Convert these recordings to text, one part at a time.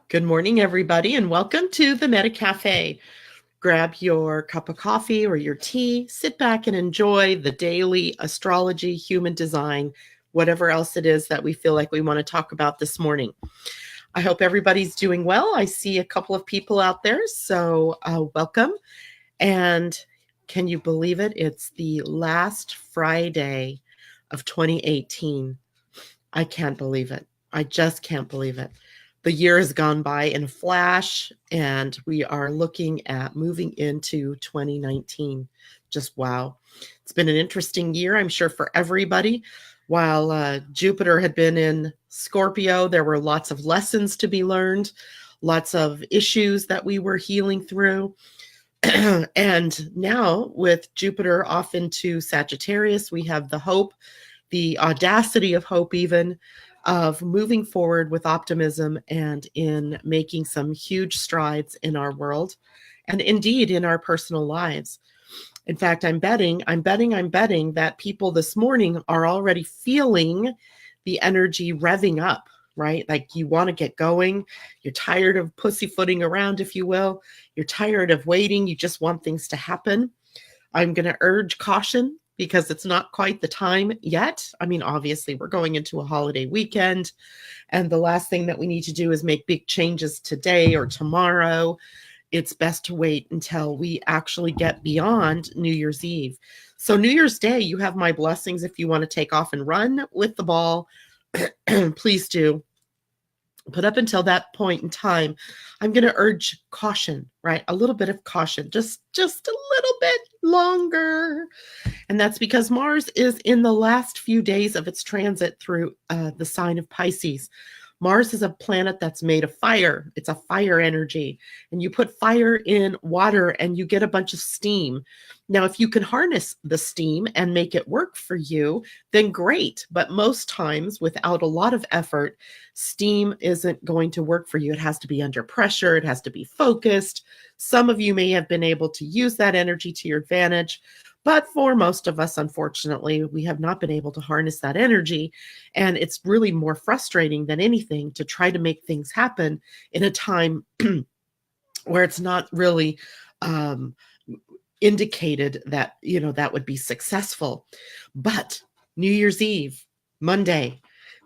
Good morning, everybody, and welcome to the Meta Cafe. Grab your cup of coffee or your tea, sit back and enjoy the daily astrology, human design, whatever else it is that we feel like we want to talk about this morning. I hope everybody's doing well. I see a couple of people out there, so welcome. And can you believe it? It's the last Friday of 2018. I can't believe it. I just can't believe it. The year has gone by in a flash, and we are looking at moving into 2019. Just wow. It's been an interesting year, I'm sure, for everybody. While Jupiter had been in Scorpio, there were lots of lessons to be learned, lots of issues that we were healing through. And now, with Jupiter off into Sagittarius, we have the hope, the audacity of hope, even of moving forward with optimism and in making some huge strides in our world and indeed in our personal lives. In fact, I'm betting that people this morning are already feeling the energy revving up, right? Like you want to get going. You're tired of pussyfooting around, if you will. You're tired of waiting. You just want things to happen. I'm going to urge caution because it's not quite the time yet. I mean, obviously, we're going into a holiday weekend, and the last thing that we need to do is make big changes today or tomorrow. It's best to wait until we actually get beyond New Year's Eve. So, New Year's Day, you have my blessings if you want to take off and run with the ball. Please do. But up until that point in time, I'm going to urge caution, right? A little bit of caution, just a little bit longer. And that's because Mars is in the last few days of its transit through the sign of Pisces. Mars is a planet that's made of fire. It's a fire energy. And you put fire in water and you get a bunch of steam. Now, if you can harness the steam and make it work for you, then great. But most times, without a lot of effort, steam isn't going to work for you. It has to be under pressure, it has to be focused. Some of you may have been able to use that energy to your advantage. But for most of us, unfortunately, we have not been able to harness that energy. And it's really more frustrating than anything to try to make things happen in a time where it's not really indicated that, that would be successful. But New Year's Eve, Monday,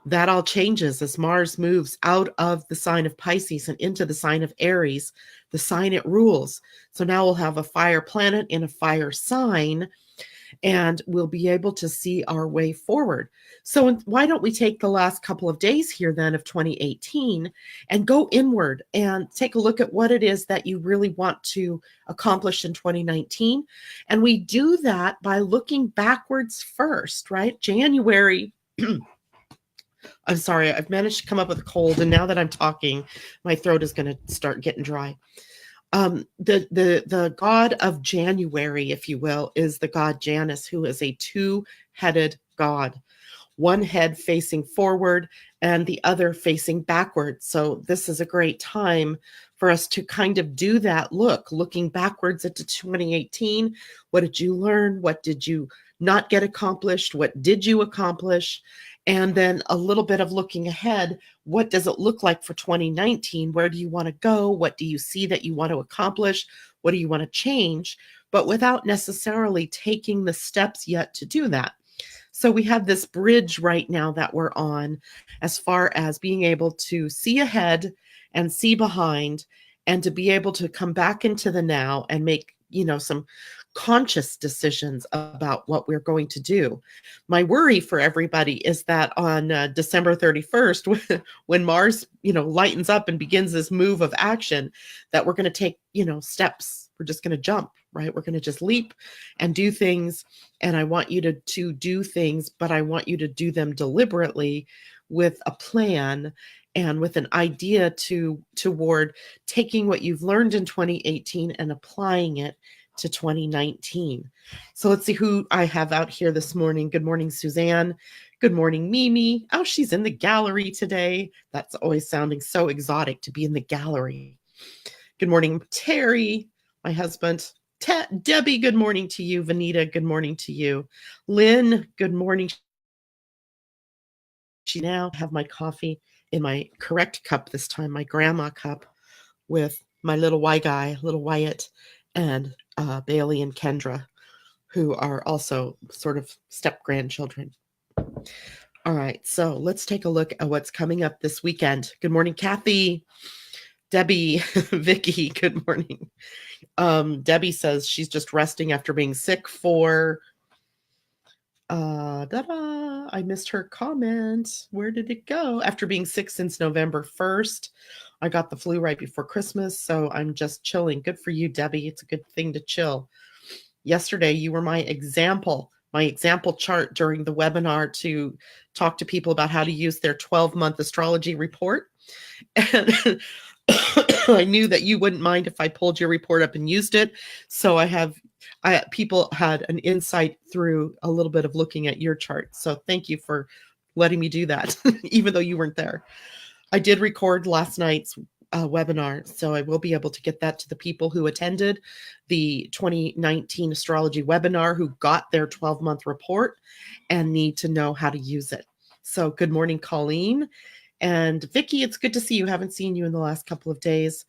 that all changes as Mars moves out of the sign of Pisces and into the sign of Aries, the sign it rules. So now we'll have a fire planet in a fire sign, and we'll be able to see our way forward. So why don't we take the last couple of days here then of 2018 and go inward and take a look at what it is that you really want to accomplish in 2019. And we do that by looking backwards first, right? January I'm sorry, I've managed to come up with a cold, and now that I'm talking, my throat is going to start getting dry. The god of January, if you will, is the god Janus, who is a two-headed god, one head facing forward and the other facing backward. So this is a great time for us to kind of do that looking backwards into 2018. What did you learn? What did you not get accomplished? What did you accomplish? And then a little bit of looking ahead. What does it look like for 2019? Where do you want to go? What do you see that you want to accomplish? What do you want to change? But without necessarily taking the steps yet to do that. So we have this bridge right now that we're on as far as being able to see ahead and see behind, and to be able to come back into the now and make, some conscious decisions about what we're going to do. My worry for everybody is that on December 31st, when Mars, lightens up and begins this move of action, that we're going to take, steps. We're just going to jump, right? We're going to just leap and do things. And I want you to do things, but I want you to do them deliberately with a plan and with an idea toward taking what you've learned in 2018 and applying it to 2019. So let's see who I have out here this morning. Good morning, Suzanne. Good morning, Mimi. Oh, she's in the gallery today. That's always sounding so exotic to be in the gallery. Good morning, Terry, my husband. Debbie, good morning to you. Vanita, good morning to you. Lynn, good morning. She now have my coffee in my correct cup this time, my grandma cup, with my little Y guy, little Wyatt, and Bailey and Kendra, who are also sort of step grandchildren. All right, so let's take a look at what's coming up this weekend. Good morning, Kathy, Debbie, Vicky. Good morning. Debbie says she's just resting after being sick for. I missed her comment. Where did it go? After being sick since November 1st, I got the flu right before Christmas, so I'm just chilling. Good for you, Debbie. It's a good thing to chill. Yesterday, you were my example chart during the webinar to talk to people about how to use their 12-month astrology report. And I knew that you wouldn't mind if I pulled your report up and used it. So people had an insight through a little bit of looking at your chart. So thank you for letting me do that, even though you weren't there. I did record last night's webinar, so I will be able to get that to the people who attended the 2019 astrology webinar who got their 12-month report and need to know how to use it. So good morning, Colleen. And Vicky, it's good to see you. Haven't seen you in the last couple of days.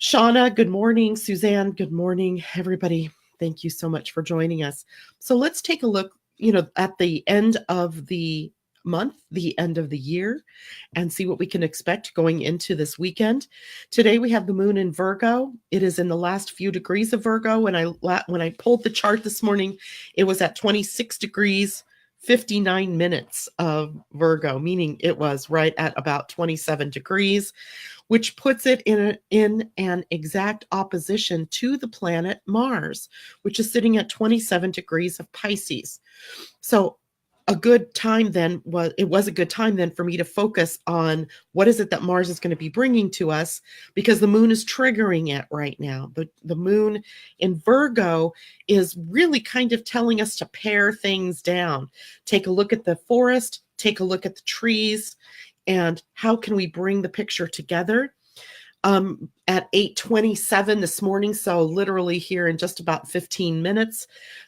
Shauna, good morning. Suzanne, good morning. Everybody, thank you so much for joining us. So let's take a look, at the end of the month, the end of the year, and see what we can expect going into this weekend. Today we have the moon in Virgo. It is in the last few degrees of Virgo. When I pulled the chart this morning, it was at 26 degrees 59 minutes of Virgo, meaning it was right at about 27 degrees, which puts it in an exact opposition to the planet Mars, which is sitting at 27 degrees of Pisces. So a good time then was a good time then for me to focus on what is it that Mars is going to be bringing to us, because the moon is triggering it right now. The moon in Virgo is really kind of telling us to pare things down. Take a look at the forest, take a look at the trees, and how can we bring the picture together? At 8:27 this morning, so literally here in just about 15 minutes,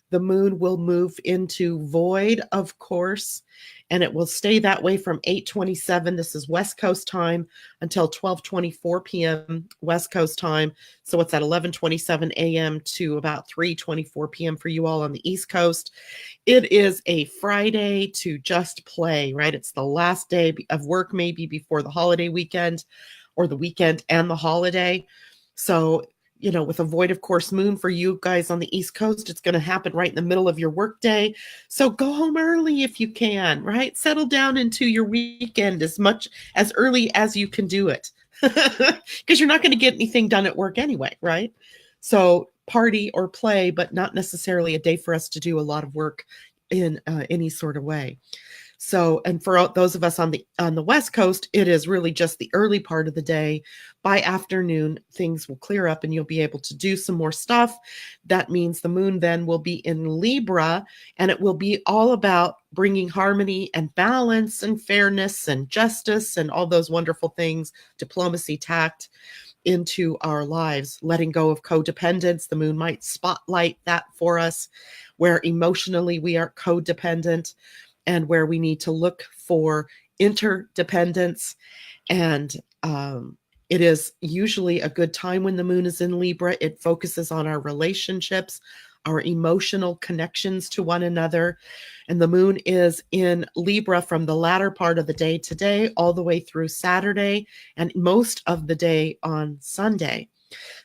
the moon will move into void, of course, and it will stay that way from 8:27. This is West Coast time until 12:24 p.m. West Coast time. So it's at 11:27 a.m. to about 3:24 p.m. for you all on the East Coast. It is a Friday to just play, right? It's the last day of work, maybe before the holiday weekend, or the weekend and the holiday. So, with a void, of course, moon for you guys on the East Coast, it's going to happen right in the middle of your workday. So go home early if you can, right? Settle down into your weekend as early as you can do it, because you're not going to get anything done at work anyway, right? So party or play, but not necessarily a day for us to do a lot of work in any sort of way. So, and for those of us on the West Coast, it is really just the early part of the day. By afternoon, things will clear up and you'll be able to do some more stuff. That means the moon then will be in Libra, and it will be all about bringing harmony and balance and fairness and justice and all those wonderful things, diplomacy, tact, into our lives. Letting go of codependence. The moon might spotlight that for us, where emotionally we are codependent, and where we need to look for interdependence. And it is usually a good time when the moon is in Libra. It focuses on our relationships, our emotional connections to one another. And the moon is in Libra from the latter part of the day today all the way through Saturday and most of the day on Sunday.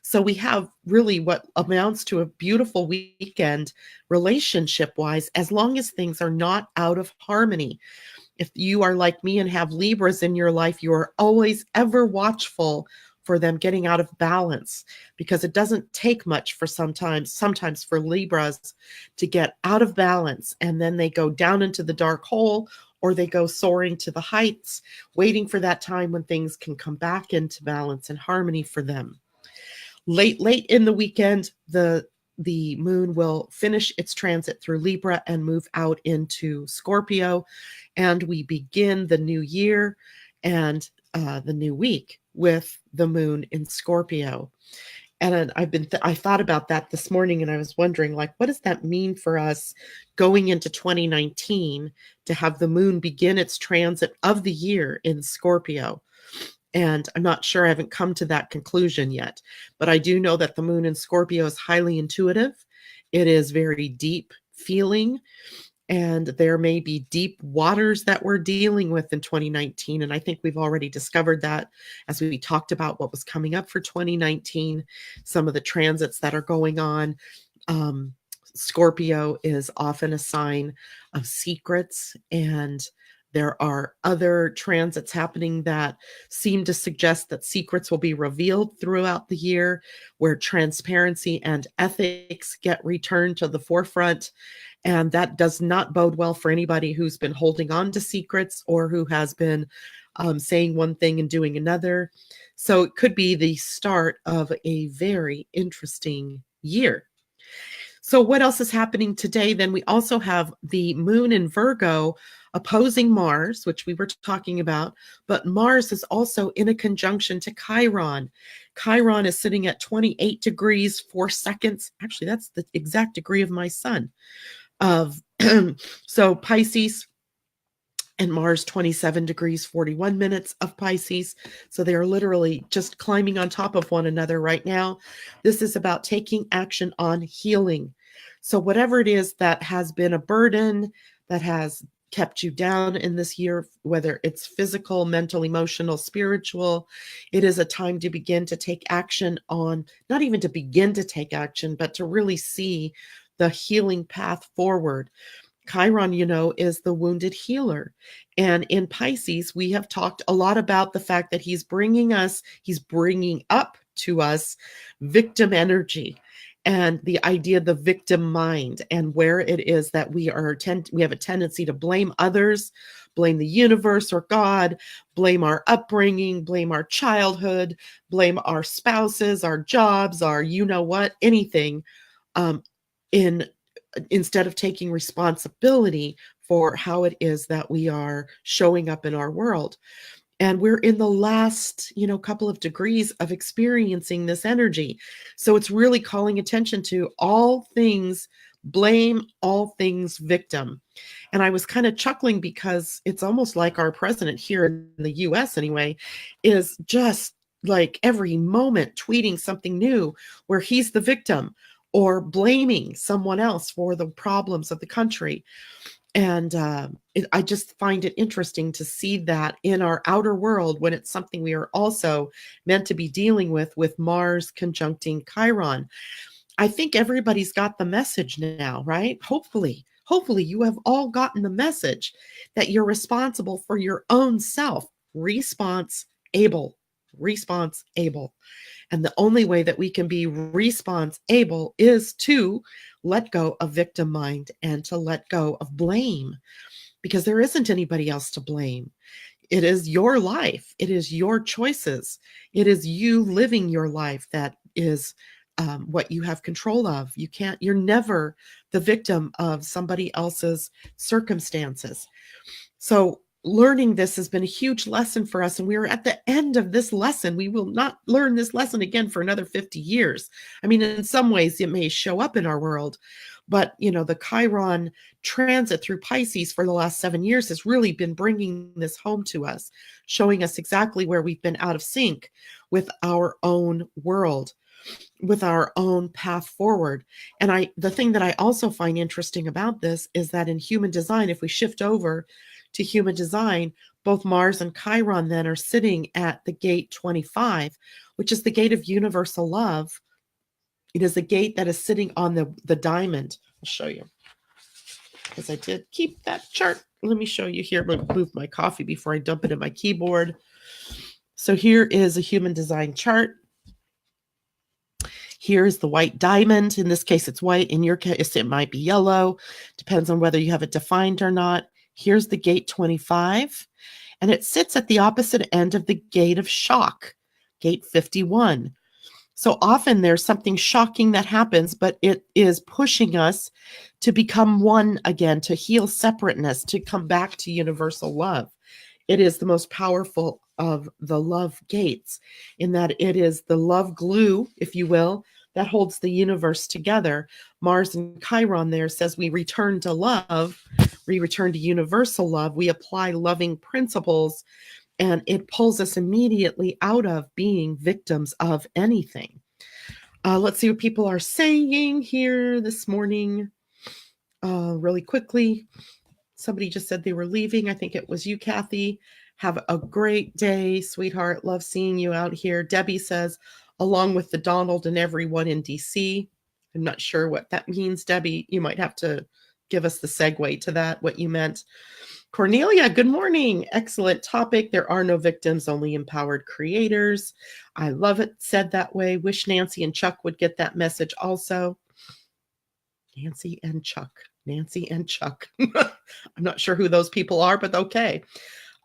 So we have really what amounts to a beautiful weekend relationship-wise, as long as things are not out of harmony. If you are like me and have Libras in your life, you are always ever watchful for them getting out of balance, because it doesn't take much for sometimes for Libras to get out of balance, and then they go down into the dark hole, or they go soaring to the heights, waiting for that time when things can come back into balance and harmony for them. Late in the weekend, the moon will finish its transit through Libra and move out into Scorpio, and we begin the new year and the new week with the moon in Scorpio. And I thought about that this morning, and I was wondering, like, what does that mean for us going into 2019 to have the moon begin its transit of the year in Scorpio? And I'm not sure, I haven't come to that conclusion yet, but I do know that the moon in Scorpio is highly intuitive. It is very deep feeling, and there may be deep waters that we're dealing with in 2019. And I think we've already discovered that as we talked about what was coming up for 2019, some of the transits that are going on. Scorpio is often a sign of secrets, and there are other transits happening that seem to suggest that secrets will be revealed throughout the year, where transparency and ethics get returned to the forefront. And that does not bode well for anybody who's been holding on to secrets or who has been saying one thing and doing another. So it could be the start of a very interesting year. So what else is happening today? Then we also have the moon in Virgo opposing Mars, which we were talking about, but Mars is also in a conjunction to Chiron. Chiron is sitting at 28 degrees 4 seconds. Actually, that's the exact degree of my sun. So Pisces, and Mars 27 degrees 41 minutes of Pisces. So they are literally just climbing on top of one another right now. This is about taking action on healing. So whatever it is that has been a burden, that has kept you down in this year, whether it's physical, mental, emotional, spiritual, it is a time to begin to take action on, not even to begin to take action, but to really see the healing path forward. Chiron, is the wounded healer. And in Pisces, we have talked a lot about the fact that he's bringing up to us victim energy, and the idea of the victim mind, and where it is that we have a tendency to blame others, blame the universe or God, blame our upbringing, blame our childhood, blame our spouses, our jobs, our anything, instead of taking responsibility for how it is that we are showing up in our world. And we're in the last, couple of degrees of experiencing this energy. So it's really calling attention to all things blame, all things victim. And I was kind of chuckling because it's almost like our president here in the US anyway, is just like every moment tweeting something new where he's the victim or blaming someone else for the problems of the country. And I just find it interesting to see that in our outer world, when it's something we are also meant to be dealing with Mars conjuncting Chiron. I think everybody's got the message now, right? Hopefully you have all gotten the message that you're responsible for your own self. Response able. And the only way that we can be response able is to let go of victim mind and to let go of blame, because there isn't anybody else to blame. It is your life. It is your choices. It is you living your life that is what you have control of. You're never the victim of somebody else's circumstances. So learning this has been a huge lesson for us, and we are at the end of this lesson. We will not learn this lesson again for another 50 years. I mean, in some ways it may show up in our world, but the Chiron transit through Pisces for the last 7 years has really been bringing this home to us, showing us exactly where we've been out of sync with our own world, with our own path forward. And the thing that I also find interesting about this is that in human design, if we shift over to human design, both Mars and Chiron then are sitting at the gate 25, which is the gate of universal love. It is a gate that is sitting on the diamond. I'll show you, because I did keep that chart. Let me show you here. I'm going to move my coffee before I dump it in my keyboard. So here is a human design chart. Here's the white diamond. In this case, it's white. In your case, it might be yellow. Depends on whether you have it defined or not. Here's the gate 25, and it sits at the opposite end of the gate of shock, gate 51. So often there's something shocking that happens, but it is pushing us to become one again, to heal separateness, to come back to universal love. It is the most powerful of the love gates, in that it is the love glue, if you will, that holds the universe together. Mars and Chiron there says we return to love, we return to universal love, we apply loving principles, and it pulls us immediately out of being victims of anything. Let's see what people are saying here this morning. Really quickly, somebody just said they were leaving. I think it was you, Kathy. Have a great day, sweetheart. Love seeing you out here. Debbie says, along with the Donald and everyone in DC. I'm not sure what that means, Debbie. You might have to give us the segue to that, what you meant. Cornelia, good morning. Excellent topic. There are no victims, only empowered creators. I love it said that way. Wish Nancy and Chuck would get that message also. Nancy and Chuck. Nancy and Chuck. I'm not sure who those people are, but okay.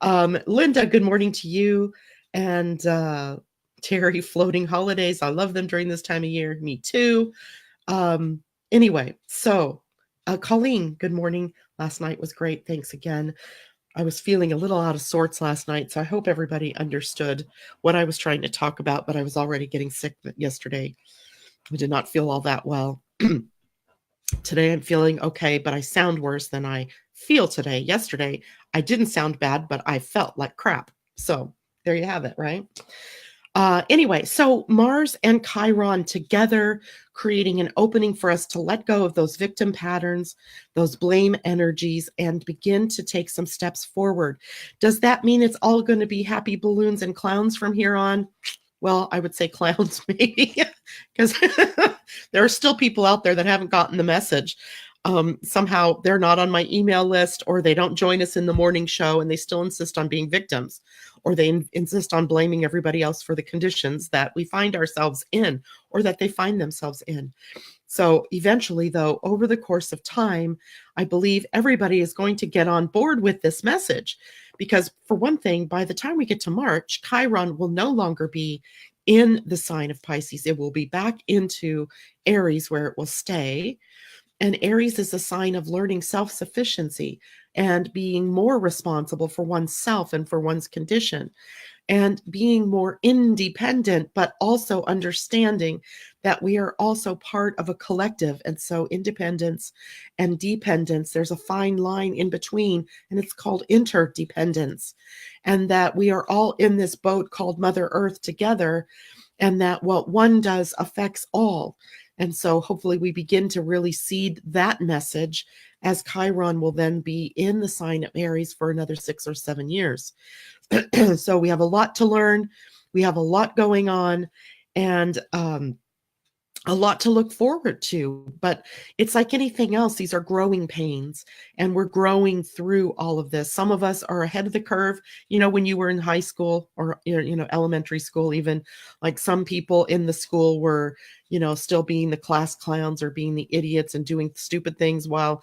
Linda, good morning to you. And Terry, floating holidays. I love them during this time of year. Me too. Anyway, so Colleen, good morning. Last night was great. Thanks again. I was feeling a little out of sorts last night, so I hope everybody understood what I was trying to talk about, but I was already getting sick yesterday. I did not feel all that well. Today I'm feeling okay, but I sound worse than I feel today. Yesterday, I didn't sound bad, but I felt like crap. So there you have it, right? Anyway, so Mars and Chiron together, creating an opening for us to let go of those victim patterns, those blame energies, and begin to take some steps forward. Does that mean it's all going to be happy balloons and clowns from here on? Well, I would say clowns maybe, because there are still people out there that haven't gotten the message. Somehow they're not on my email list, or they don't join us in the morning show, and they still insist on being victims, or they insist on blaming everybody else for the conditions that we find ourselves in, or that they find themselves in. So eventually, though, over the course of time, I believe everybody is going to get on board with this message. Because for one thing, by the time we get to March, Chiron will no longer be in the sign of Pisces. It will be back into Aries, where it will stay. And Aries is a sign of learning self-sufficiency and being more responsible for oneself and for one's condition, and being more independent, but also understanding that we are also part of a collective. And so independence and dependence, there's a fine line in between, and it's called interdependence. And that we are all in this boat called Mother Earth together, and that what one does affects all. And so hopefully we begin to really seed that message, as Chiron will then be in the sign of Aries for another 6 or 7 years. So we have a lot to learn. We have a lot going on, and a lot to look forward to. But it's like anything else. These are growing pains, and we're growing through all of this. Some of us are ahead of the curve. You know, when you were in high school, or, elementary school, even, like some people in the school were, still being the class clowns or being the idiots and doing stupid things, while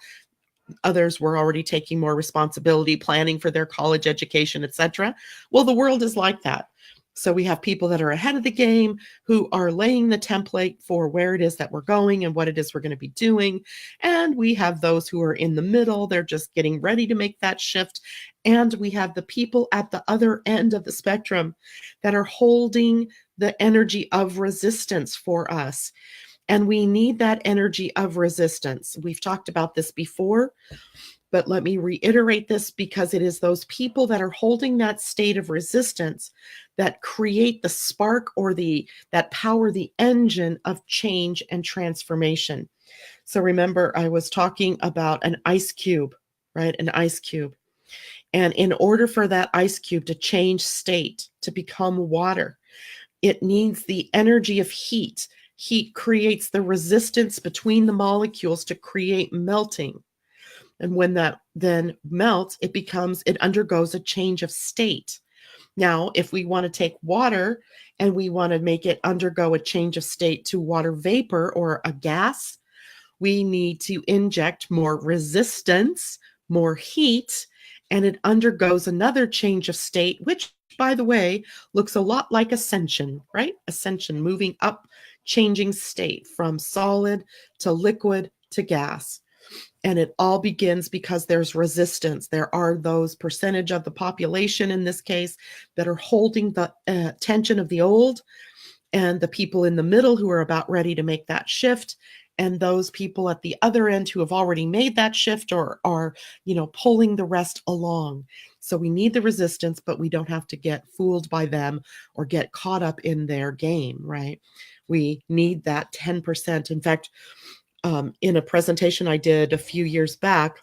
others were already taking more responsibility, planning for their college education, etc. Well, the world is like that. So we have people that are ahead of the game, who are laying the template for where it is that we're going and what it is we're going to be doing. And we have those who are in the middle. They're just getting ready to make that shift. And we have the people at the other end of the spectrum that are holding the energy of resistance for us. And we need that energy of resistance. We've talked about this before, but let me reiterate this, because it is those people that are holding that state of resistance that create the spark, or that power the engine of change and transformation. So remember, I was talking about an ice cube, right? An ice cube. And in order for that ice cube to change state, to become water, it needs the energy of heat. Heat creates the resistance between the molecules to create melting. And when that then melts, it undergoes a change of state. Now, if we want to take water and we want to make it undergo a change of state to water vapor or a gas, we need to inject more resistance, more heat, and it undergoes another change of state, which, by the way, looks a lot like ascension, right? Ascension, moving up, changing state from solid to liquid to gas. And it all begins because there's resistance. There are those percentage of the population in this case that are holding the tension of the old, and the people in the middle who are about ready to make that shift, and those people at the other end who have already made that shift or are, pulling the rest along. So we need the resistance, but we don't have to get fooled by them or get caught up in their game, right? We need that 10%. In fact, in a presentation I did a few years back,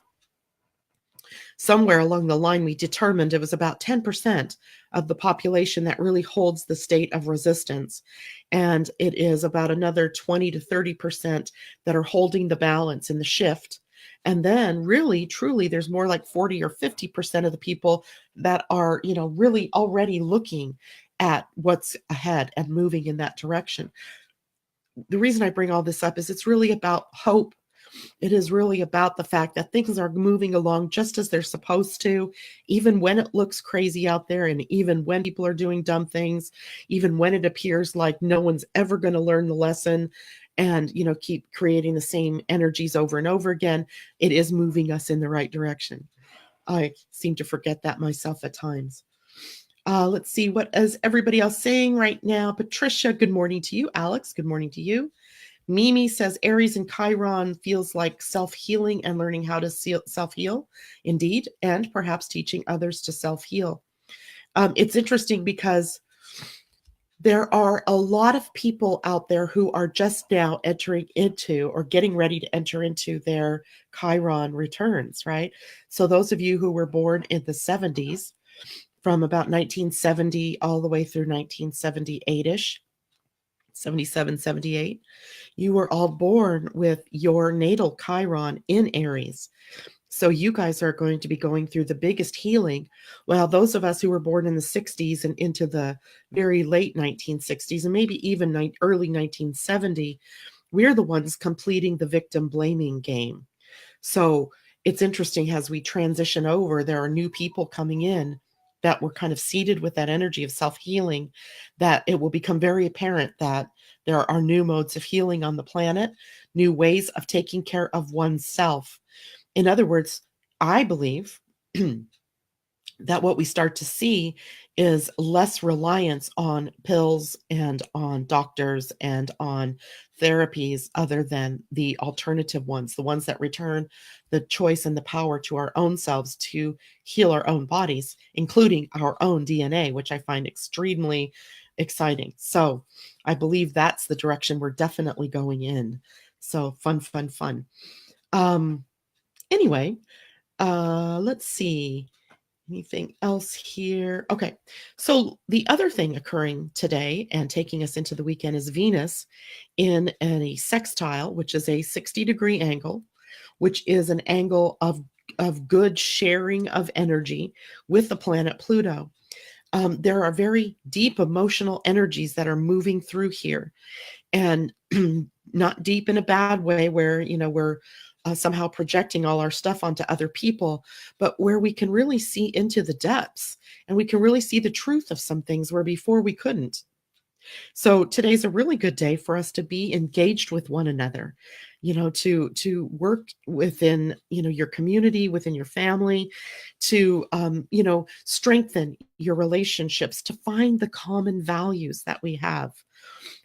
somewhere along the line, we determined it was about 10% of the population that really holds the state of resistance. And it is about another 20 to 30% that are holding the balance in the shift. And then really, truly, there's more like 40 or 50% of the people that are, really already looking at what's ahead and moving in that direction. The reason I bring all this up is it's really about hope. It is really about the fact that things are moving along just as they're supposed to, even when it looks crazy out there, and even when people are doing dumb things, even when it appears like no one's ever going to learn the lesson and, keep creating the same energies over and over again. It is moving us in the right direction. I seem to forget that myself at times. Let's see, what is everybody else saying right now? Patricia, good morning to you. Alex, good morning to you. Mimi says Aries and Chiron feels like self-healing and learning how to self-heal, indeed, and perhaps teaching others to self-heal. It's interesting because there are a lot of people out there who are just now entering into or getting ready to enter into their Chiron returns, right? So those of you who were born in the 70s, from about 1970 all the way through 1978-ish, 77, 78, you were all born with your natal Chiron in Aries. So you guys are going to be going through the biggest healing. Well, those of us who were born in the 60s and into the very late 1960s and maybe even early 1970, we're the ones completing the victim blaming game. So it's interesting as we transition over, there are new people coming in that were kind of seeded with that energy of self-healing, that it will become very apparent that there are new modes of healing on the planet, new ways of taking care of oneself. In other words, I believe that what we start to see is less reliance on pills and on doctors and on therapies other than the alternative ones, the ones that return the choice and the power to our own selves to heal our own bodies, including our own DNA, which I find extremely exciting. So I believe that's the direction we're definitely going in. So fun, fun, fun. Anyway, let's see. Anything else here? Okay. So the other thing occurring today and taking us into the weekend is Venus in a sextile, which is a 60-degree angle, which is an angle of good sharing of energy with the planet Pluto. There are very deep emotional energies that are moving through here, and not deep in a bad way where, we're somehow projecting all our stuff onto other people, but where we can really see into the depths and we can really see the truth of some things where before we couldn't. So today's a really good day for us to be engaged with one another, to work within, your community, within your family, to, strengthen your relationships, to find the common values that we have.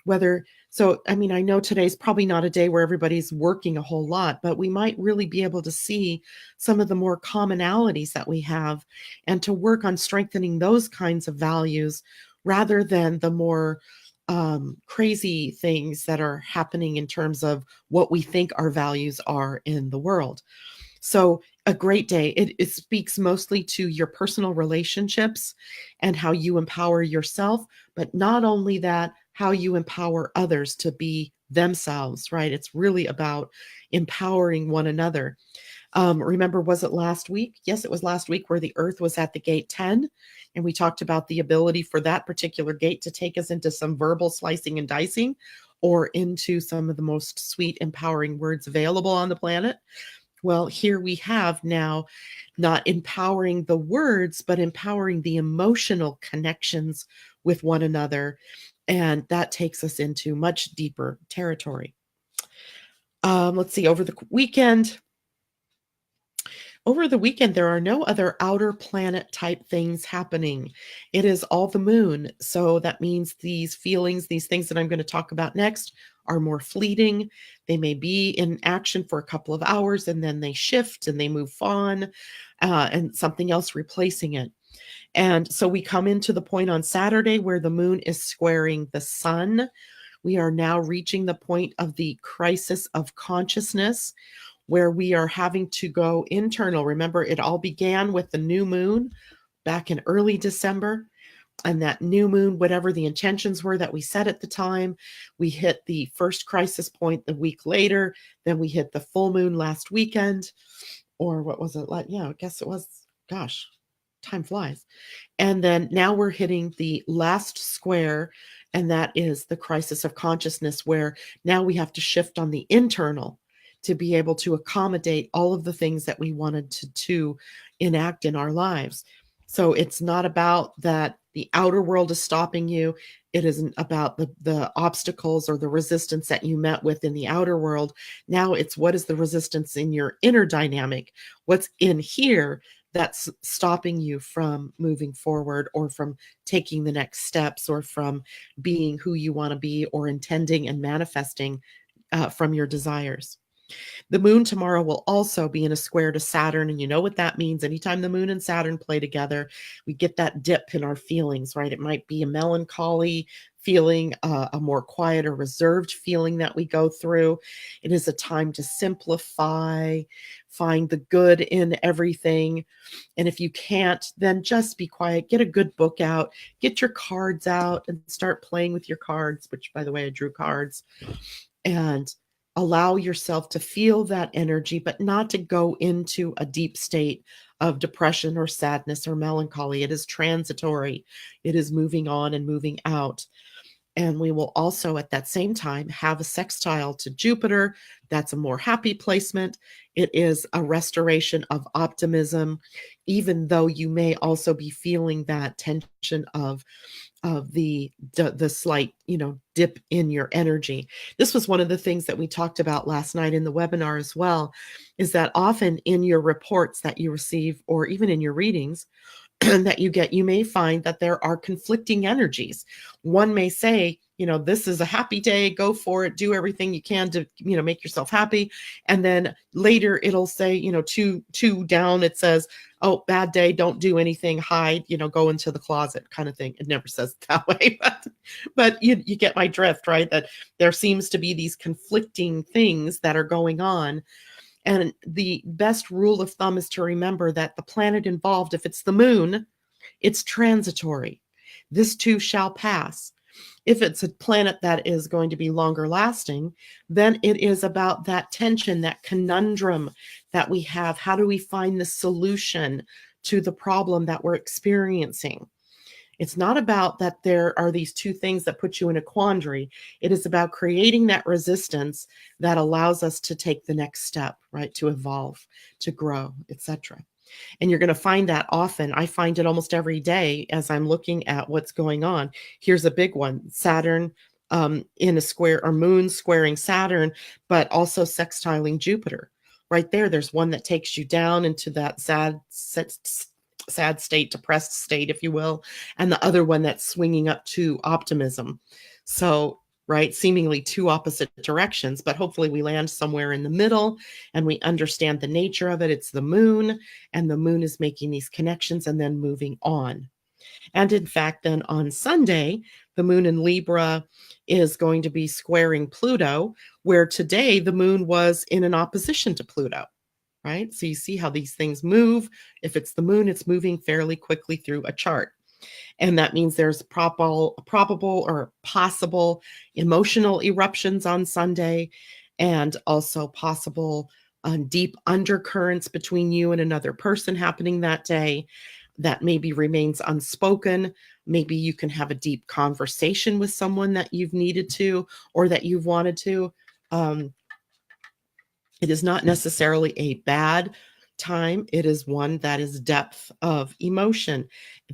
I know today's probably not a day where everybody's working a whole lot, but we might really be able to see some of the more commonalities that we have and to work on strengthening those kinds of values rather than the more crazy things that are happening in terms of what we think our values are in the world. So a great day. It speaks mostly to your personal relationships and how you empower yourself, but not only that, how you empower others to be themselves, right? It's really about empowering one another. Remember, was it last week? Yes, it was last week where the Earth was at the gate 10. And we talked about the ability for that particular gate to take us into some verbal slicing and dicing or into some of the most sweet, empowering words available on the planet. Well, here we have now not empowering the words, but empowering the emotional connections with one another. And that takes us into much deeper territory. Let's see, over the weekend, Over the weekend, there are no other outer planet type things happening. It is all the moon. So that means these feelings, these things that I'm going to talk about next, are more fleeting. They may be in action for a couple of hours and then they shift and they move on, and something else replacing it. And so we come into the point on Saturday where the moon is squaring the sun. We are now reaching the point of the crisis of consciousness where we are having to go internal. Remember, it all began with the new moon back in early December. And that new moon, whatever the intentions were that we set at the time, we hit the first crisis point the week later. Then we hit the full moon last weekend. Or what was it like? Yeah, I guess it was, gosh, time flies. And then now we're hitting the last square, and that is the crisis of consciousness, where now we have to shift on the internal to be able to accommodate all of the things that we wanted to enact in our lives. So it's not about that the outer world is stopping you. It isn't about the obstacles or the resistance that you met with in the outer world. Now it's what is the resistance in your inner dynamic? What's in here that's stopping you from moving forward or from taking the next steps or from being who you want to be or intending and manifesting from your desires. The moon tomorrow will also be in a square to Saturn. And you know what that means. Anytime the moon and Saturn play together, we get that dip in our feelings, right? It might be a melancholy feeling, a more quiet or reserved feeling that we go through. It is a time to simplify, find the good in everything. And if you can't, then just be quiet. Get a good book out, get your cards out and start playing with your cards, which, by the way, I drew cards. And allow yourself to feel that energy, but not to go into a deep state of depression or sadness or melancholy. It is transitory. It is moving on and moving out. And we will also at that same time have a sextile to Jupiter. That's a more happy placement. It is a restoration of optimism, even though you may also be feeling that tension of the slight, dip in your energy. This was one of the things that we talked about last night in the webinar as well, is that often in your reports that you receive, or even in your readings that you get, you may find that there are conflicting energies. One may say, this is a happy day, go for it, do everything you can to, make yourself happy. And then later it'll say, two down, it says, oh, bad day, don't do anything, hide, go into the closet kind of thing. It never says it that way, but you get my drift, right? That there seems to be these conflicting things that are going on. And the best rule of thumb is to remember that the planet involved, if it's the moon, it's transitory. This too shall pass. If it's a planet that is going to be longer lasting, then it is about that tension, that conundrum that we have. How do we find the solution to the problem that we're experiencing? It's not about that there are these two things that put you in a quandary. It is about creating that resistance that allows us to take the next step, right? To evolve, to grow, etc. And you're going to find that often. I find it almost every day as I'm looking at what's going on. Here's a big one: Saturn in a square, or moon squaring Saturn, but also sextiling Jupiter. Right there, there's one that takes you down into that sad state, depressed state, if you will, and the other one that's swinging up to optimism. So, right, seemingly two opposite directions, but hopefully we land somewhere in the middle and we understand the nature of it. It's the moon, and the moon is making these connections and then moving on. And in fact, then on Sunday, the moon in Libra is going to be squaring Pluto, where today the moon was in an opposition to Pluto. Right? So you see how these things move. If it's the moon, it's moving fairly quickly through a chart. And that means there's probable or possible emotional eruptions on Sunday, and also possible deep undercurrents between you and another person happening that day that maybe remains unspoken. Maybe you can have a deep conversation with someone that you've needed to, or that you've wanted to. It is not necessarily a bad time, it is one that is depth of emotion.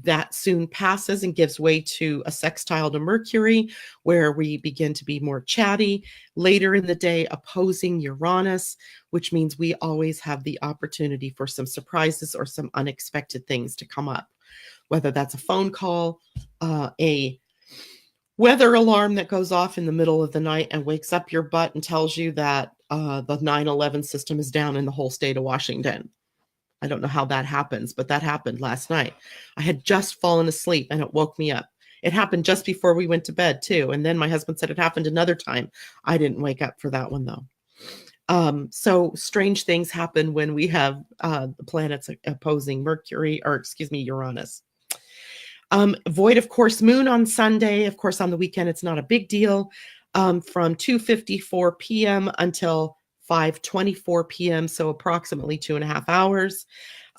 That soon passes and gives way to a sextile to Mercury, where we begin to be more chatty. Later in the day, opposing Uranus, which means we always have the opportunity for some surprises or some unexpected things to come up, whether that's a phone call, a weather alarm that goes off in the middle of the night and wakes up your butt and tells you that the 9/11 system is down in the whole state of Washington. I don't know how that happens, but that happened last night. I had just fallen asleep and it woke me up. It happened just before we went to bed too. And then my husband said it happened another time. I didn't wake up for that one though. So strange things happen when we have the planets opposing Mercury, or excuse me, Uranus. Void, of course, moon on Sunday. Of course, on the weekend, it's not a big deal. From 2:54 p.m. until 5:24 p.m., so approximately 2.5 hours.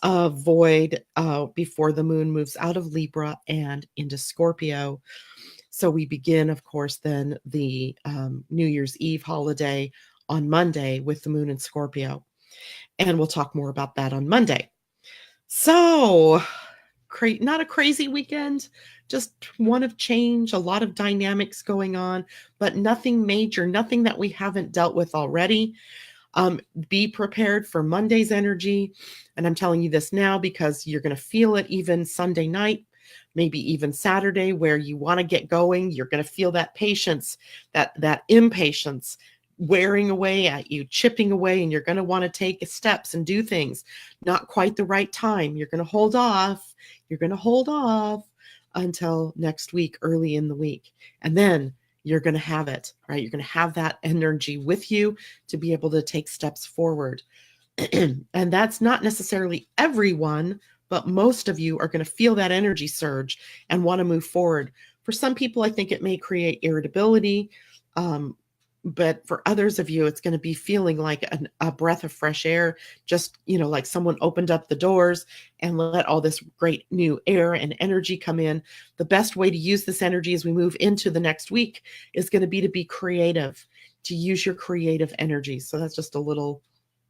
Void before the moon moves out of Libra and into Scorpio. So we begin, of course, then the New Year's Eve holiday on Monday with the moon in Scorpio. And we'll talk more about that on Monday. So, not a crazy weekend, just one of change, a lot of dynamics going on, but nothing major, nothing that we haven't dealt with already. Be prepared for Monday's energy. And I'm telling you this now because you're going to feel it even Sunday night, maybe even Saturday, where you want to get going. You're going to feel that patience, that impatience wearing away at you, chipping away, and you're going to want to take steps and do things. Not quite the right time. You're going to hold off. You're going to hold off until next week, early in the week. And then you're going to have it, right? You're going to have that energy with you to be able to take steps forward. And that's not necessarily everyone, but most of you are going to feel that energy surge and want to move forward. For some people, I think it may create irritability. But for others of you, it's going to be feeling like a breath of fresh air, just, like someone opened up the doors and let all this great new air and energy come in. The best way to use this energy as we move into the next week is going to be creative, to use your creative energy. So that's just a little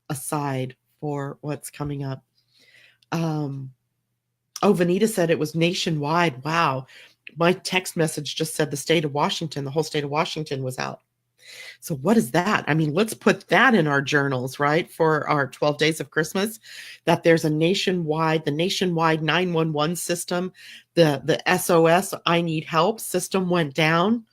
aside for what's coming up. Vanita said it was nationwide. Wow. My text message just said the whole state of Washington was out. So what is that? I mean, let's put that in our journals, right? For our 12 days of Christmas, that there's the nationwide 911 system, the SOS, I need help system went down.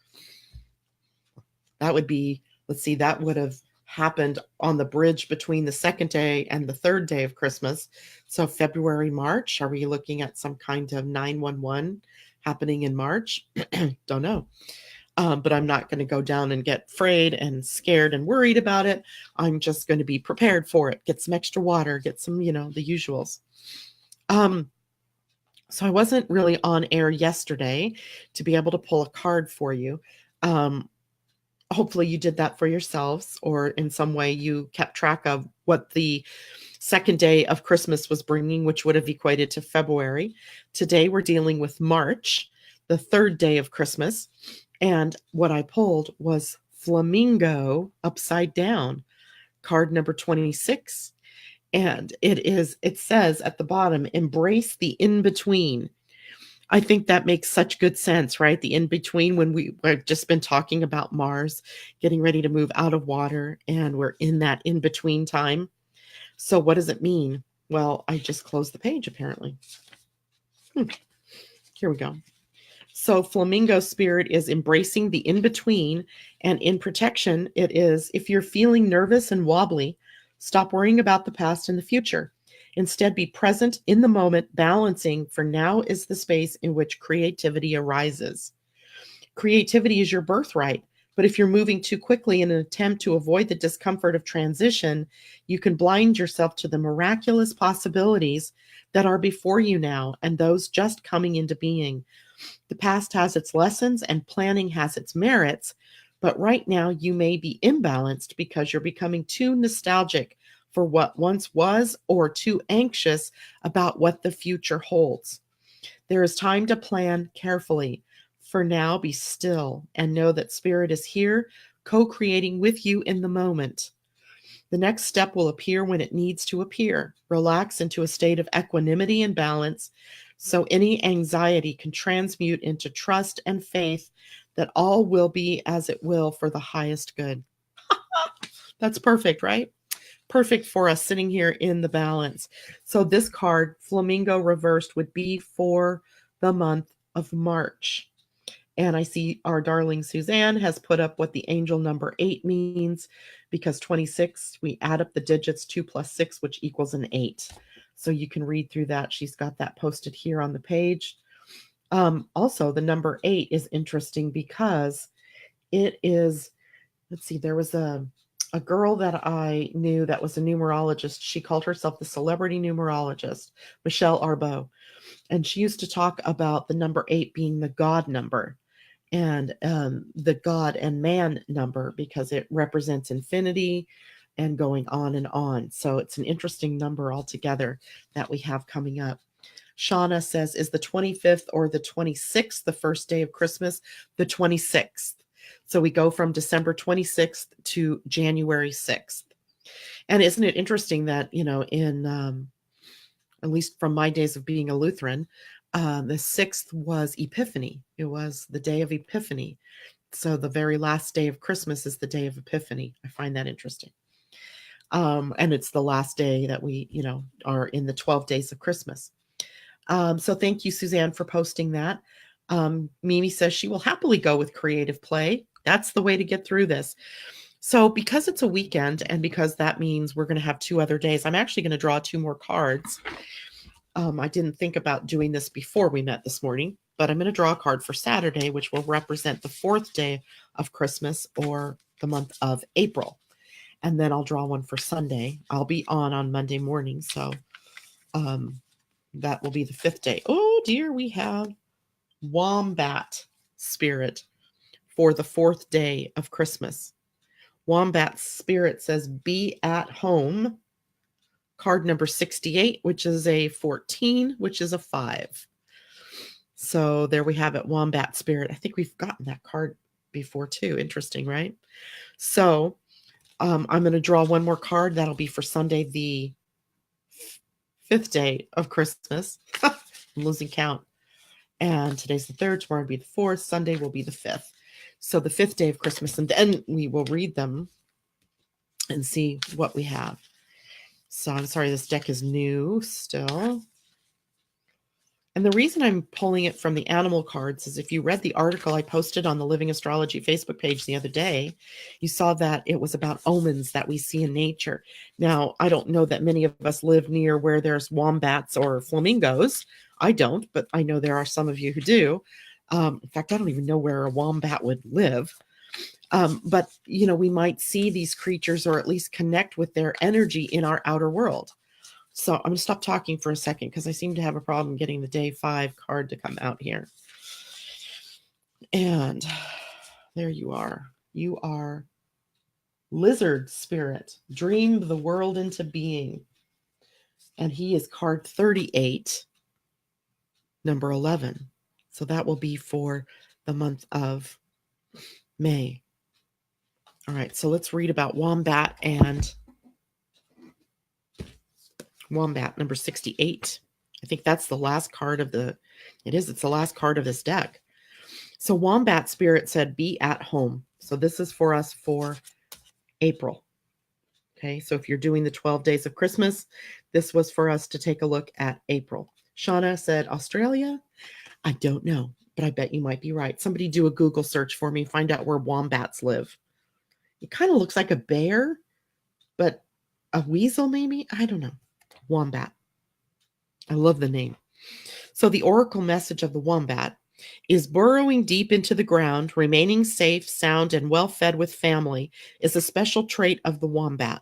That would be, that would have happened on the bridge between the second day and the third day of Christmas. So February, March, are we looking at some kind of 911 happening in March? Don't know. But I'm not going to go down and get afraid and scared and worried about it. I'm just going to be prepared for it. Get some extra water, get some, the usuals. So I wasn't really on air yesterday to be able to pull a card for you. Hopefully you did that for yourselves, or in some way you kept track of what the second day of Christmas was bringing, which would have equated to February. Today we're dealing with March, the third day of Christmas. And what I pulled was Flamingo upside down, card number 26. And it says at the bottom, embrace the in-between. I think that makes such good sense, right? The in-between, when we've just been talking about Mars getting ready to move out of water, and we're in that in-between time. So what does it mean? Well, I just closed the page, apparently. Here we go. So flamingo spirit is embracing the in-between, and in protection, it is, if you're feeling nervous and wobbly, stop worrying about the past and the future. Instead, be present in the moment, balancing, for now is the space in which creativity arises. Creativity is your birthright, but if you're moving too quickly in an attempt to avoid the discomfort of transition, you can blind yourself to the miraculous possibilities that are before you now and those just coming into being. The past has its lessons and planning has its merits, but right now you may be imbalanced because you're becoming too nostalgic for what once was, or too anxious about what the future holds. There is time to plan carefully. For now, be still and know that Spirit is here, co-creating with you in the moment. The next step will appear when it needs to appear. Relax into a state of equanimity and balance so any anxiety can transmute into trust and faith that all will be as it will for the highest good. That's perfect, right? Perfect for us sitting here in the balance. So this card, Flamingo Reversed, would be for the month of March. And I see our darling Suzanne has put up what the angel number 8 means, because 26, we add up the digits 2 plus 6, which equals an 8. So you can read through that. She's got that posted here on the page. Also, the number 8 is interesting because it is, let's see, there was a girl that I knew that was a numerologist. She called herself the celebrity numerologist, Michelle Arbeau. And she used to talk about the number 8 being the God number, and the God and man number, because it represents infinity and going on and on. So it's an interesting number altogether that we have coming up. Shauna says, is the 25th or the 26th the first day of Christmas? The 26th. So we go from December 26th to January 6th. And isn't it interesting that, in at least from my days of being a Lutheran, the 6th was Epiphany. It was the day of Epiphany. So the very last day of Christmas is the day of Epiphany. I find that interesting. And it's the last day that we, are in the 12 days of Christmas. So thank you, Suzanne, for posting that. Mimi says she will happily go with creative play. That's the way to get through this. So because it's a weekend, and because that means we're going to have 2 other days, I'm actually going to draw 2 more cards. I didn't think about doing this before we met this morning, but I'm going to draw a card for Saturday, which will represent the 4th day of Christmas, or the month of April. And then I'll draw one for Sunday. I'll be on Monday morning, so that will be the 5th day. Oh dear, we have Wombat Spirit for the 4th day of Christmas. Wombat Spirit says, be at home. Card number 68, which is a 14, which is a 5. So there we have it, Wombat Spirit. I think we've gotten that card before too. Interesting, right? So I'm going to draw one more card. That'll be for Sunday, the 5th day of Christmas. I'm losing count. And today's the 3rd, tomorrow will be the 4th, Sunday will be the 5th. So the 5th day of Christmas, and then we will read them and see what we have. So I'm sorry, this deck is new still. And the reason I'm pulling it from the animal cards is, if you read the article I posted on the Living Astrology Facebook page the other day, you saw that it was about omens that we see in nature. Now, I don't know that many of us live near where there's wombats or flamingos. I don't, but I know there are some of you who do. In fact, I don't even know where a wombat would live. But, we might see these creatures, or at least connect with their energy in our outer world. So I'm going to stop talking for a second, because I seem to have a problem getting the day 5 card to come out here. And there you are. You are Lizard Spirit. Dreamed the world into being. And he is card 38, number 11. So that will be for the month of May. All right, so let's read about Wombat and Wombat number 68. I think that's the last card of it's the last card of this deck. So Wombat Spirit said, be at home. So this is for us for April. Okay, so if you're doing the 12 days of Christmas, this was for us to take a look at April. Shauna said, Australia? I don't know, but I bet you might be right. Somebody do a Google search for me, find out where wombats live. It kind of looks like a bear, but a weasel maybe? I don't know. Wombat. I love the name. So the oracle message of the wombat is, burrowing deep into the ground, remaining safe, sound, and well-fed with family is a special trait of the wombat.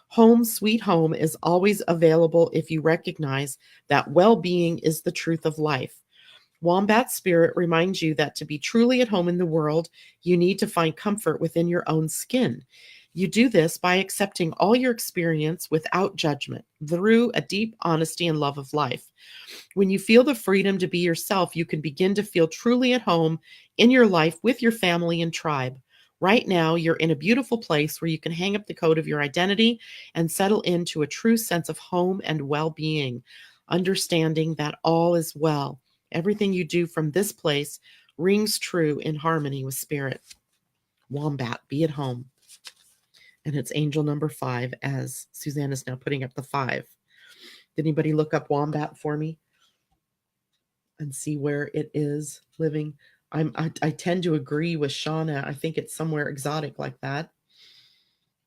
Home, sweet home is always available if you recognize that well-being is the truth of life. Wombat Spirit reminds you that to be truly at home in the world, you need to find comfort within your own skin. You do this by accepting all your experience without judgment, through a deep honesty and love of life. When you feel the freedom to be yourself, you can begin to feel truly at home in your life with your family and tribe. Right now, you're in a beautiful place where you can hang up the coat of your identity and settle into a true sense of home and well-being, understanding that all is well. Everything you do from this place rings true in harmony with spirit. Wombat, be at home. And it's angel number 5, as Suzanne is now putting up the 5. Did anybody look up wombat for me and see where it is living? I tend to agree with Shauna. I think it's somewhere exotic like that.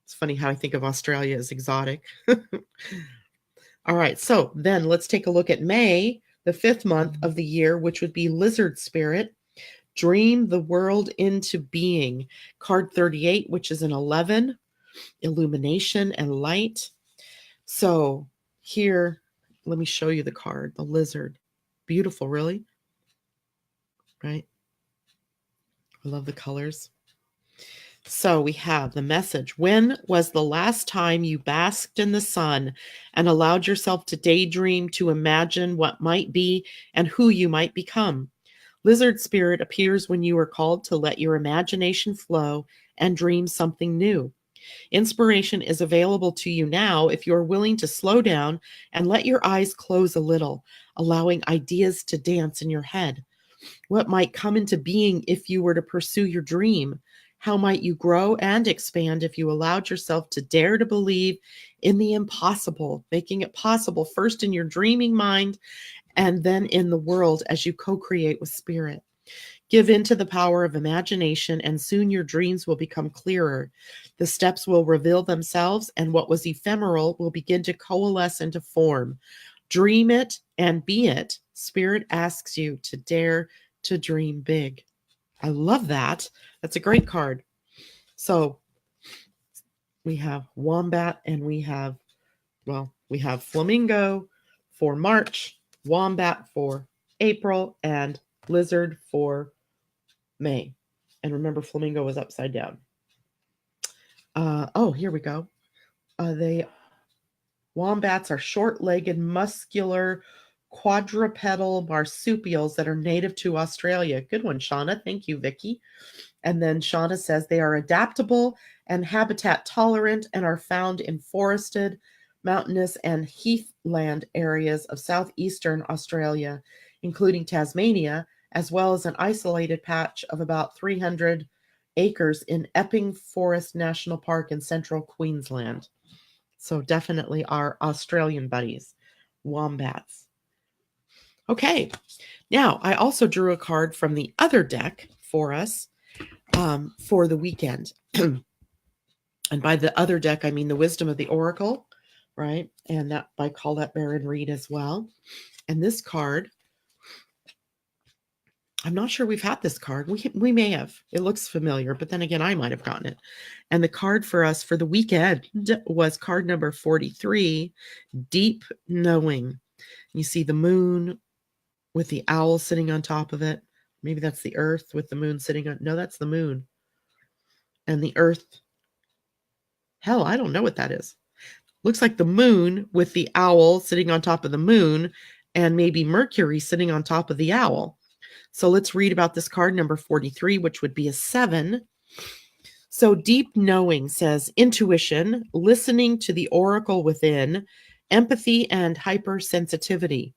It's funny how I think of Australia as exotic. All right, so then let's take a look at May, the 5th month of the year, which would be lizard spirit. Dream the world into being. Card 38, which is an 11, illumination and light. So here, let me show you the card, the lizard. Beautiful, really, right? I love the colors. So we have the message. When was the last time you basked in the sun and allowed yourself to daydream, to imagine what might be and who you might become? Lizard spirit appears when you are called to let your imagination flow and dream something new. Inspiration is available to you now if you are willing to slow down and let your eyes close a little, allowing ideas to dance in your head. What might come into being if you were to pursue your dream? How might you grow and expand if you allowed yourself to dare to believe in the impossible, making it possible first in your dreaming mind and then in the world as you co-create with spirit? Give in to the power of imagination, and soon your dreams will become clearer. The steps will reveal themselves, and what was ephemeral will begin to coalesce into form. Dream it and be it. Spirit asks you to dare to dream big. I love that. That's a great card. So we have wombat and we have flamingo for March, wombat for April, and lizard for May. And remember, flamingo was upside down. Here we go. Wombats are short-legged, muscular, quadrupedal marsupials that are native to Australia. Good one, Shauna. Thank you, Vicky. And then Shauna says they are adaptable and habitat tolerant and are found in forested, mountainous, and heathland areas of southeastern Australia, including Tasmania, as well as an isolated patch of about 300 acres in Epping Forest National Park in central Queensland. So definitely our Australian buddies, wombats. Okay, now I also drew a card from the other deck for us for the weekend. And by the other deck, I mean the Wisdom of the Oracle, right? And that I call that Baron Reed as well. And this card, I'm not sure we've had this card. We may have. It looks familiar, but then again, I might have gotten it. And the card for us for the weekend was card number 43, Deep Knowing. You see the moon with the owl sitting on top of it. Maybe that's the earth with the moon sitting on. No, that's the moon. And the earth. Hell, I don't know what that is. Looks like the moon with the owl sitting on top of the moon and maybe Mercury sitting on top of the owl. So let's read about this card number 43, which would be a 7. So deep knowing says intuition, listening to the oracle within, empathy, and hypersensitivity.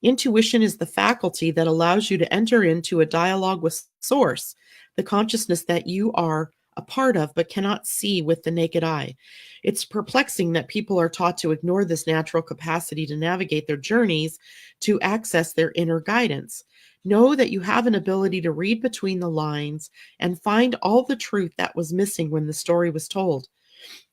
Intuition is the faculty that allows you to enter into a dialogue with source, the consciousness that you are a part of but cannot see with the naked eye. It's perplexing that people are taught to ignore this natural capacity to navigate their journeys, to access their inner guidance. Know that you have an ability to read between the lines and find all the truth that was missing when the story was told.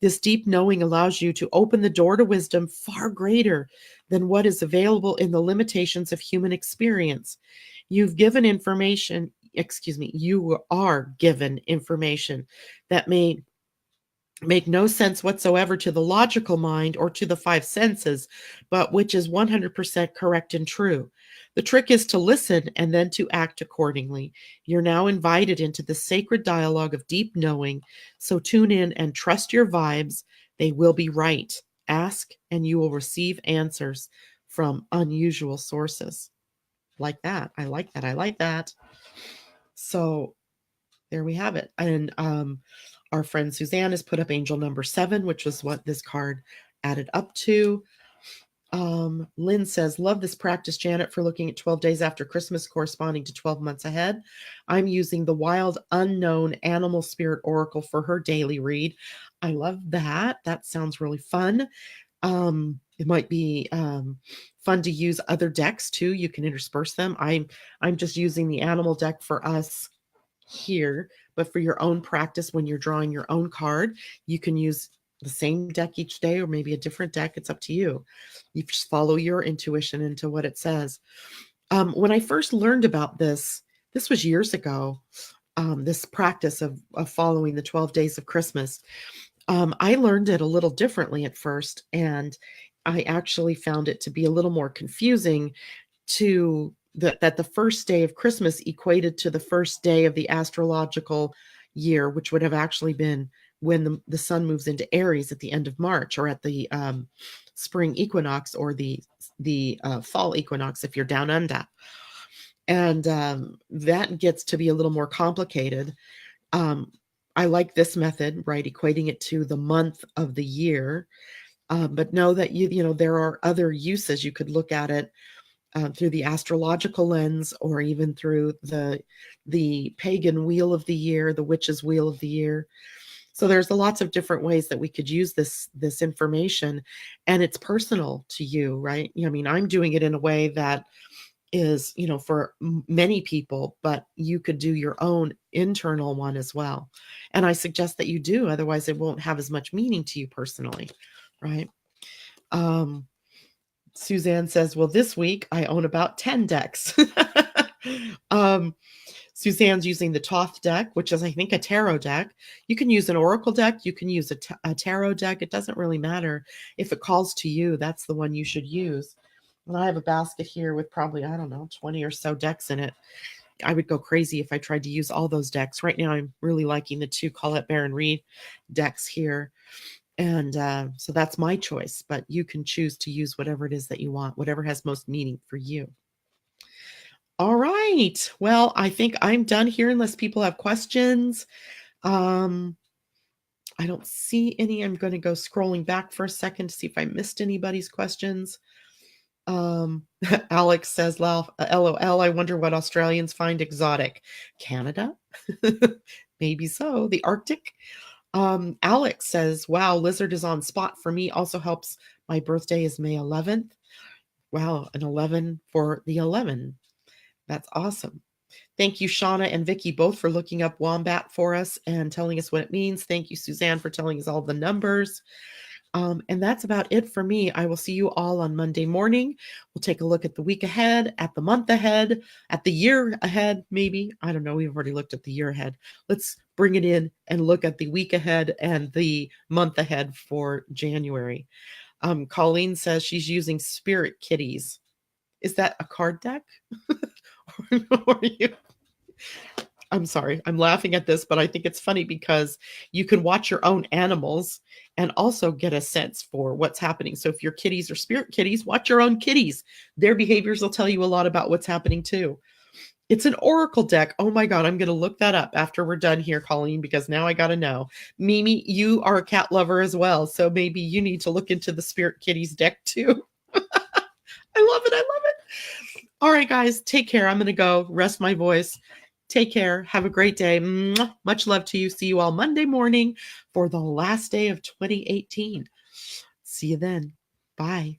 This deep knowing allows you to open the door to wisdom far greater than what is available in the limitations of human experience. You are given information that may make no sense whatsoever to the logical mind or to the 5 senses, but which is 100% correct and true. The trick is to listen and then to act accordingly. You're now invited into the sacred dialogue of deep knowing, so tune in and trust your vibes. They will be right. Ask and you will receive answers from unusual sources. Like that. I like that. So there we have it. And our friend Suzanne has put up angel number 7, which was what this card added up to. Lynn says, love this practice, Janet, for looking at 12 days after Christmas corresponding to 12 months ahead. I'm using the Wild Unknown Animal Spirit Oracle for her daily read. I love that. That sounds really fun. It might be fun to use other decks too. You can intersperse them. I'm just using the animal deck for us here, but for your own practice, when you're drawing your own card, you can use the same deck each day or maybe a different deck. It's up to you. You just follow your intuition into what it says. When I first learned about this was years ago, this practice of following the 12 days of Christmas. I learned it a little differently at first, and I actually found it to be a little more confusing that the first day of Christmas equated to the first day of the astrological year, which would have actually been when the sun moves into Aries at the end of March, or at the spring equinox, or the fall equinox if you're down under. And that gets to be a little more complicated. I like this method, right? Equating it to the month of the year. But know that there are other uses. You could look at it through the astrological lens, or even through the pagan wheel of the year, the witch's wheel of the year. So there's lots of different ways that we could use this information, and it's personal to you, right? I mean, I'm doing it in a way that is, for many people, but you could do your own internal one as well. And I suggest that you do, otherwise it won't have as much meaning to you personally, right? Suzanne says, well, this week I own about 10 decks. Suzanne's using the Thoth deck, which is, I think, a tarot deck. You can use an oracle deck. You can use a tarot deck. It doesn't really matter. If it calls to you, that's the one you should use. And I have a basket here with probably, I don't know, 20 or so decks in it. I would go crazy if I tried to use all those decks. Right now, I'm really liking the 2 Colette Baron Reed decks here. And so that's my choice, but you can choose to use whatever it is that you want, whatever has most meaning for you. All right. Well, I think I'm done here unless people have questions. I don't see any. I'm going to go scrolling back for a second to see if I missed anybody's questions. Alex says, LOL, I wonder what Australians find exotic. Canada? Maybe so. The Arctic? Alex says, wow, lizard is on spot for me. Also helps. My birthday is May 11th. Wow, an 11 for the 11. That's awesome. Thank you, Shauna and Vicky, both for looking up wombat for us and telling us what it means. Thank you, Suzanne, for telling us all the numbers. And that's about it for me. I will see you all on Monday morning. We'll take a look at the week ahead, at the month ahead, at the year ahead, maybe. I don't know. We've already looked at the year ahead. Let's bring it in and look at the week ahead and the month ahead for January. Colleen says she's using Spirit Kitties. Is that a card deck? Or you? I'm sorry, I'm laughing at this, but I think it's funny because you can watch your own animals and also get a sense for what's happening. So if your kitties are spirit kitties, watch your own kitties. Their behaviors will tell you a lot about what's happening too. It's an oracle deck. Oh my God, I'm going to look that up after we're done here, Colleen, because now I got to know. Mimi, you are a cat lover as well, so maybe you need to look into the Spirit Kitties deck too. I love it. I love it. All right, guys, take care. I'm going to go rest my voice. Take care. Have a great day. Much love to you. See you all Monday morning for the last day of 2018. See you then. Bye.